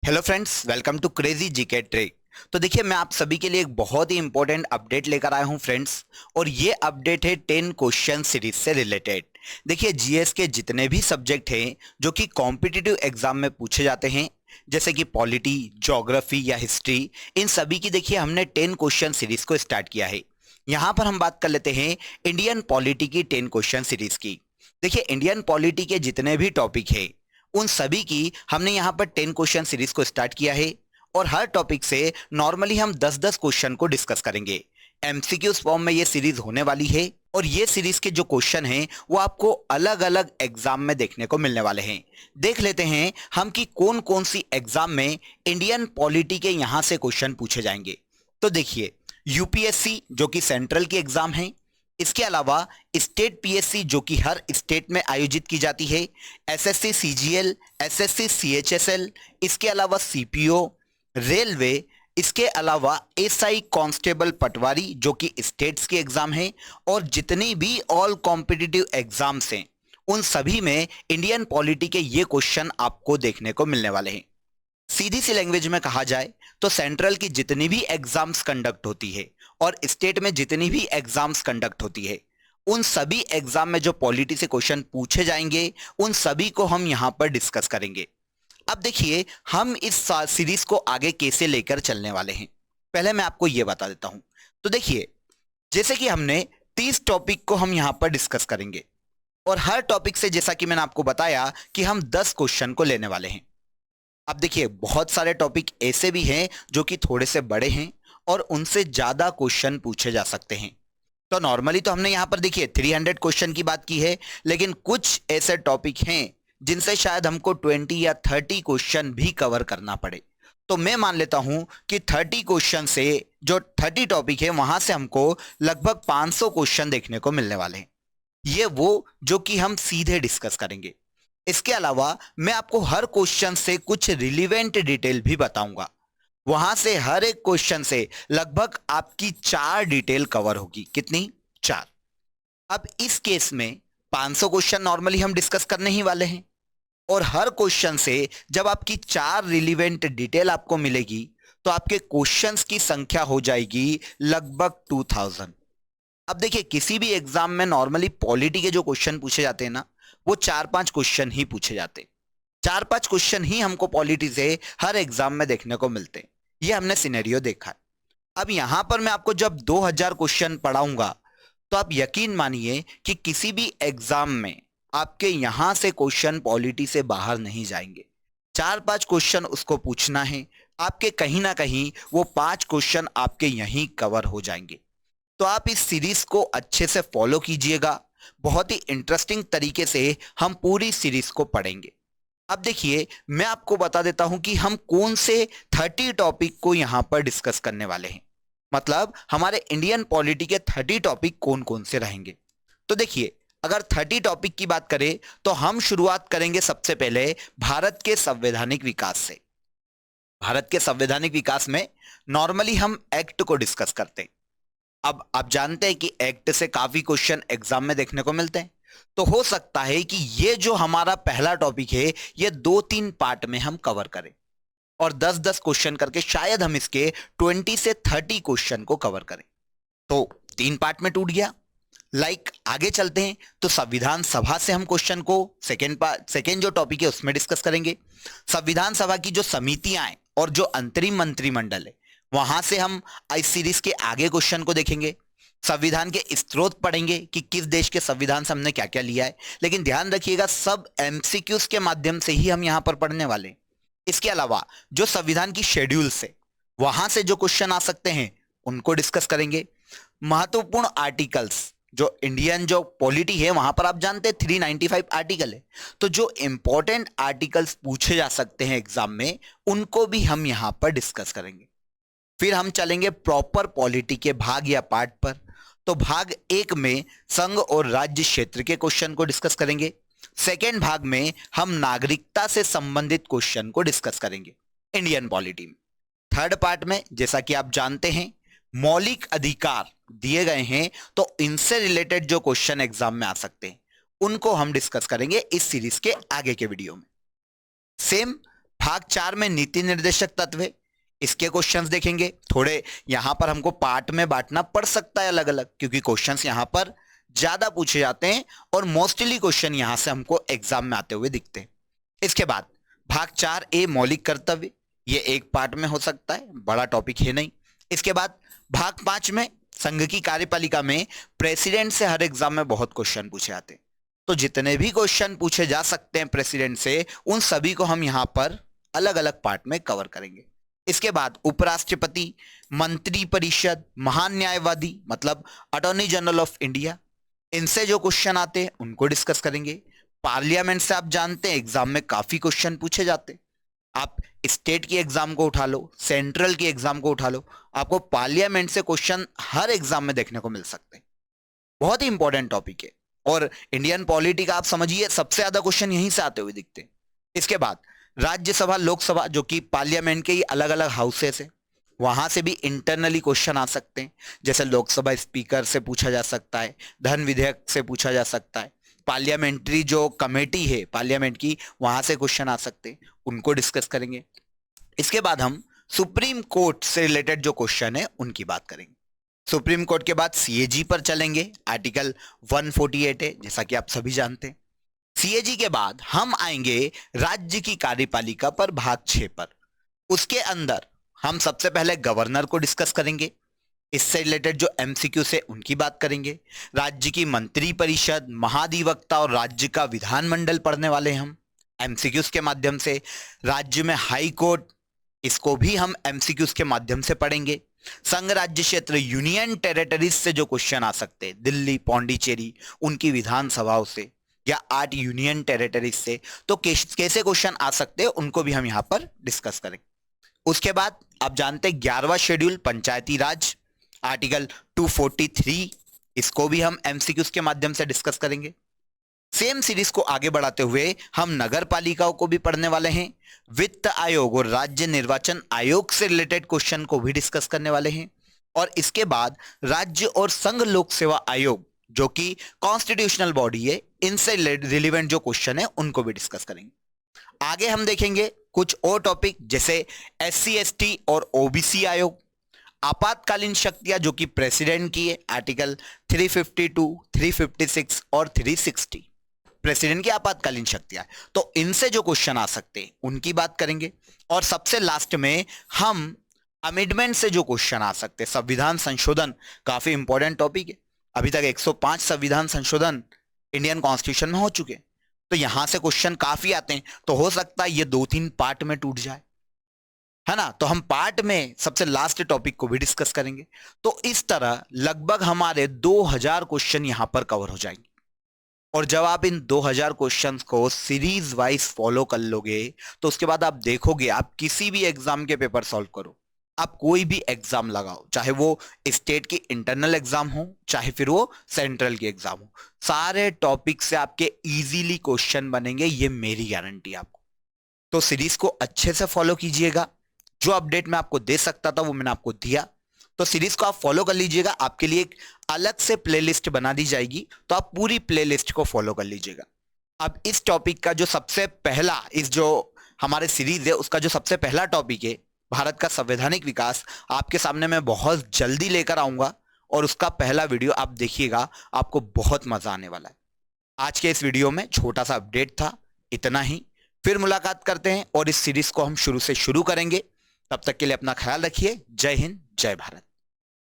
Hello friends, welcome to crazy GK trick. तो देखिए, मैं आप सभी के लिए एक बहुत ही इंपॉर्टेंट अपडेट लेकर आया हूं फ्रेंड्स। और ये अपडेट है 10 क्वेश्चन सीरीज से रिलेटेड। देखिए, जीएस के जितने भी सब्जेक्ट हैं जो कि कॉम्पिटिटिव एग्जाम में पूछे जाते हैं, जैसे कि पॉलिटी, ज्योग्राफी या हिस्ट्री, इन सभी की देखिए हमने 10 क्वेश्चन सीरीज को स्टार्ट किया है। यहाँ पर हम बात कर लेते हैं इंडियन पॉलिटी की 10 क्वेश्चन सीरीज की। देखिए, इंडियन पॉलिटी के जितने भी टॉपिक है उन सभी की हमने यहाँ पर 10 क्वेश्चन सीरीज को स्टार्ट किया है। और हर टॉपिक से नॉर्मली हम 10-10 क्वेश्चन को डिस्कस करेंगे। एमसीक्यूज फॉर्म में ये सीरीज होने वाली है और ये सीरीज के जो क्वेश्चन हैं वो आपको अलग अलग एग्जाम में देखने को मिलने वाले हैं। देख लेते हैं हम कि कौन कौन सी एग्जाम में इंडियन पॉलिटी के यहां से क्वेश्चन पूछे जाएंगे। तो देखिए, यूपीएससी जो कि सेंट्रल की एग्जाम है, इसके अलावा स्टेट पीएससी जो कि हर स्टेट में आयोजित की जाती है, एसएससी सीजीएल, एसएससी सीएचएसएल, इसके अलावा सीपीओ, रेलवे, इसके अलावा एसआई कांस्टेबल पटवारी जो कि स्टेट्स की एग्जाम है, और जितनी भी ऑल कॉम्पिटिटिव एग्जाम्स हैं उन सभी में इंडियन पॉलिटी के ये क्वेश्चन आपको देखने को मिलने वाले हैं। सीधी सी लैंग्वेज में कहा जाए तो सेंट्रल की जितनी भी एग्जाम्स कंडक्ट होती है और स्टेट में जितनी भी एग्जाम्स कंडक्ट होती है, उन सभी एग्जाम में जो पॉलिटी से क्वेश्चन पूछे जाएंगे उन सभी को हम यहां पर डिस्कस करेंगे। अब देखिए, हम इस सीरीज को आगे कैसे लेकर चलने वाले हैं, पहले मैं आपको यह बता देता हूं। तो देखिए, जैसे कि हमने 30 टॉपिक को हम यहां पर डिस्कस करेंगे और हर टॉपिक से, जैसा कि मैंने आपको बताया, कि हम 10 क्वेश्चन को लेने वाले हैं। अब देखिए, बहुत सारे टॉपिक ऐसे भी हैं जो कि थोड़े से बड़े हैं और उनसे ज्यादा क्वेश्चन पूछे जा सकते हैं। तो नॉर्मली तो हमने यहां पर देखिए 300 क्वेश्चन की बात की है, लेकिन कुछ ऐसे टॉपिक हैं जिनसे शायद हमको 20 या 30 क्वेश्चन भी कवर करना पड़े। तो मैं मान लेता हूं कि 30 क्वेश्चन से, जो 30 टॉपिक है वहां से हमको लगभग 500 क्वेश्चन देखने को मिलने वाले हैं। ये वो जो कि हम सीधे डिस्कस करेंगे। इसके अलावा मैं आपको हर क्वेश्चन से कुछ रिलीवेंट डिटेल भी बताऊंगा। वहां से हर एक क्वेश्चन से लगभग आपकी 4 डिटेल कवर होगी। कितनी? 4। अब इस केस में 500 क्वेश्चन नॉर्मली हम डिस्कस करने ही वाले हैं और हर क्वेश्चन से जब आपकी 4 रिलीवेंट डिटेल आपको मिलेगी तो आपके क्वेश्चंस की संख्या हो जाएगी लगभग 2000। अब देखिए, किसी भी एग्जाम में नॉर्मली पॉलिटी के जो क्वेश्चन पूछे जाते हैं ना, वो 4-5 क्वेश्चन ही पूछे जाते हैं। 4-5 क्वेश्चन ही हमको पॉलिटी से हर एग्जाम में देखने को मिलते हैं। ये हमने सिनेरियो देखा है। अब यहां पर मैं आपको जब 2000 क्वेश्चन पढ़ाऊंगा तो आप यकीन मानिए कि किसी भी एग्जाम में आपके यहां से क्वेश्चन पॉलिटी से बाहर नहीं जाएंगे। 4-5 क्वेश्चन उसको पूछना है, आपके कहीं ना कहीं वो 5 क्वेश्चन आपके यहीं कवर हो जाएंगे। तो आप इस सीरीज को अच्छे से फॉलो कीजिएगा। बहुत ही इंटरेस्टिंग तरीके से हम पूरी सीरीज को पढ़ेंगे। अब देखिए, मैं आपको बता देता हूं कि हम कौन से 30 टॉपिक को यहां पर डिस्कस करने वाले हैं। मतलब हमारे इंडियन पॉलिटी के 30 टॉपिक कौन कौन से रहेंगे। तो देखिए, अगर 30 टॉपिक की बात करें तो हम शुरुआत करेंगे सबसे पहले भारत के संवैधानिक विकास से। भारत के संवैधानिक विकास में नॉर्मली हम एक्ट को डिस्कस करते हैं। अब आप जानते हैं कि एक्ट से काफी क्वेश्चन एग्जाम में देखने को मिलते हैं। तो हो सकता है कि ये जो हमारा पहला टॉपिक है ये 2-3 पार्ट में हम कवर करें और 10-10 क्वेश्चन करके शायद हम इसके 20 से 30 क्वेश्चन को कवर करें। तो 3 पार्ट में टूट गया। आगे चलते हैं तो संविधान सभा से हम क्वेश्चन को सेकेंड जो टॉपिक है उसमें डिस्कस करेंगे। संविधान सभा की जो समितियां हैं और जो अंतरिम मंत्रिमंडल है, वहां से हम इस सीरीज के आगे क्वेश्चन को देखेंगे। संविधान के स्रोत पढ़ेंगे कि किस देश के संविधान से हमने क्या क्या लिया है। लेकिन ध्यान रखिएगा, सब एमसीक्यूज के माध्यम से ही हम यहां पर पढ़ने वाले हैं। इसके अलावा जो संविधान की शेड्यूल से, वहां से जो क्वेश्चन आ सकते हैं उनको डिस्कस करेंगे। महत्वपूर्ण आर्टिकल्स, जो इंडियन जो पॉलिटी है वहां पर आप जानते हैं 395 आर्टिकल है, तो जो इंपॉर्टेंट आर्टिकल्स पूछे जा सकते हैं एग्जाम में उनको भी हम यहां पर डिस्कस करेंगे। फिर हम चलेंगे प्रॉपर पॉलिटी के भाग या पार्ट पर। तो भाग 1 में संघ और राज्य क्षेत्र के क्वेश्चन को डिस्कस करेंगे। सेकेंड भाग में हम नागरिकता से संबंधित क्वेश्चन को डिस्कस करेंगे इंडियन पॉलिटी में। थर्ड पार्ट में, जैसा कि आप जानते हैं, मौलिक अधिकार दिए गए हैं, तो इनसे रिलेटेड जो क्वेश्चन एग्जाम में आ सकते हैं उनको हम डिस्कस करेंगे इस सीरीज के आगे के वीडियो में। सेम भाग 4 में नीति निर्देशक तत्व है, इसके क्वेश्चंस देखेंगे। थोड़े यहां पर हमको पार्ट में बांटना पड़ सकता है अलग अलग, क्योंकि क्वेश्चंस यहां पर ज्यादा पूछे जाते हैं और मोस्टली क्वेश्चन यहां से हमको एग्जाम में आते हुए दिखते हैं। इसके बाद भाग 4A मौलिक कर्तव्य, ये एक पार्ट में हो सकता है, बड़ा टॉपिक है नहीं। इसके बाद भाग 5 में संघ की कार्यपालिका में प्रेसिडेंट से हर एग्जाम में बहुत क्वेश्चन पूछे जाते हैं, तो जितने भी क्वेश्चन पूछे जा सकते हैं प्रेसिडेंट से, उन सभी को हम यहां पर अलग अलग पार्ट में कवर करेंगे। इसके बाद उपराष्ट्रपति, मंत्री परिषद, महान न्यायवादी मतलब अटॉर्नी जनरल ऑफ इंडिया, इनसे जो क्वेश्चन आते हैं उनको डिस्कस करेंगे। पार्लियामेंट से आप जानते हैं एग्जाम में काफी क्वेश्चन पूछे जाते हैं। आप स्टेट की एग्जाम को उठा लो, सेंट्रल की एग्जाम को उठा लो, आपको पार्लियामेंट से क्वेश्चन हर एग्जाम में देखने को मिल सकते हैं। बहुत ही इंपॉर्टेंट टॉपिक है और इंडियन पॉलिटी का आप समझिए सबसे ज्यादा क्वेश्चन यहीं से आते हुए दिखते हैं। इसके बाद राज्यसभा, लोकसभा जो कि पार्लियामेंट के ही अलग अलग हाउसेस है, वहां से भी इंटरनली क्वेश्चन आ सकते हैं। जैसे लोकसभा स्पीकर से पूछा जा सकता है, धन विधेयक से पूछा जा सकता है, पार्लियामेंट्री जो कमेटी है पार्लियामेंट की, वहां से क्वेश्चन आ सकते हैं, उनको डिस्कस करेंगे। इसके बाद हम सुप्रीम कोर्ट से रिलेटेड जो क्वेश्चन है उनकी बात करेंगे। सुप्रीम कोर्ट के बाद सीएजी पर चलेंगे, आर्टिकल 148 है जैसा कि आप सभी जानते हैं। सीएजी के बाद हम आएंगे राज्य की कार्यपालिका पर भाग 6 पर। उसके अंदर हम सबसे पहले गवर्नर को डिस्कस करेंगे, इससे रिलेटेड जो एमसीक्यू से उनकी बात करेंगे। राज्य की मंत्री परिषद, महाधिवक्ता और राज्य का विधानमंडल पढ़ने वाले हम एमसीक्यूज के माध्यम से। राज्य में हाई कोर्ट, इसको भी हम एमसीक्यूज के माध्यम से पढ़ेंगे। संघ राज्य क्षेत्र, यूनियन टेरिटरीज से जो क्वेश्चन आ सकते हैं, दिल्ली, पौंडीचेरी, उनकी विधानसभाओं से या 8 यूनियन टेरिटरीज से, तो कैसे क्वेश्चन आ सकते हैं उनको भी हम यहां पर डिस्कस करेंगे। उसके बाद आप जानते हैं 11वां शेड्यूल पंचायती राज, आर्टिकल 243, इसको भी हम एमसीक्यूज के माध्यम से डिस्कस करेंगे। सेम सीरीज को आगे बढ़ाते हुए हम नगर पालिकाओं को भी पढ़ने वाले हैं, वित्त आयोग और राज्य निर्वाचन आयोग से रिलेटेड क्वेश्चन को भी डिस्कस करने वाले हैं। और इसके बाद राज्य और संघ लोक सेवा आयोग जो कि कॉन्स्टिट्यूशनल बॉडी है, इनसे रिलेवेंट जो क्वेश्चन है उनको भी डिस्कस करेंगे। आगे हम देखेंगे कुछ और टॉपिक जैसे एससी एसटी और ओबीसी आयोग, आपातकालीन शक्तियां जो कि प्रेसिडेंट की है, आर्टिकल 352, 356 और 360, प्रेसिडेंट की आपातकालीन शक्तियां, तो इनसे जो क्वेश्चन आ सकते हैं उनकी बात करेंगे। और सबसे लास्ट में हम अमेंडमेंट से जो क्वेश्चन आ सकते हैं, संविधान संशोधन, काफी इंपॉर्टेंट टॉपिक है। अभी तक 105 संविधान संशोधन इंडियन कॉन्स्टिट्यूशन में हो चुके हैं, तो यहां से क्वेश्चन काफी आते हैं, तो हो सकता है ये 2-3 पार्ट में टूट जाए, है ना। तो हम पार्ट में सबसे लास्ट टॉपिक को भी डिस्कस करेंगे। तो इस तरह लगभग हमारे 2000 क्वेश्चन यहां पर कवर हो जाएंगे। और जब आप इन 2000 क्वेश्चंस को सीरीज वाइज फॉलो कर लोगे, तो उसके बाद आप देखोगे, आप किसी भी एग्जाम के पेपर सॉल्व करो, आप कोई भी एग्जाम लगाओ, चाहे वो स्टेट की इंटरनल एग्जाम हो, चाहे फिर वो सेंट्रल की एग्जाम हो, सारे टॉपिक से आपके इजीली क्वेश्चन बनेंगे, ये मेरी गारंटी आपको। तो सीरीज को अच्छे से फॉलो कीजिएगा। जो अपडेट मैं आपको दे सकता था वो मैंने आपको दिया, तो सीरीज को आप फॉलो कर लीजिएगा। आपके लिए एक अलग से प्लेलिस्ट बना दी जाएगी, तो आप पूरी प्लेलिस्ट को फॉलो कर लीजिएगा। अब इस टॉपिक का जो सबसे पहला, इस जो हमारे सीरीज है उसका जो सबसे पहला टॉपिक है, भारत का संवैधानिक विकास, आपके सामने मैं बहुत जल्दी लेकर आऊंगा और उसका पहला वीडियो आप देखिएगा, आपको बहुत मजा आने वाला है। आज के इस वीडियो में छोटा सा अपडेट था, इतना ही। फिर मुलाकात करते हैं और इस सीरीज को हम शुरू से शुरू करेंगे। तब तक के लिए अपना ख्याल रखिए। जय हिंद, जय भारत।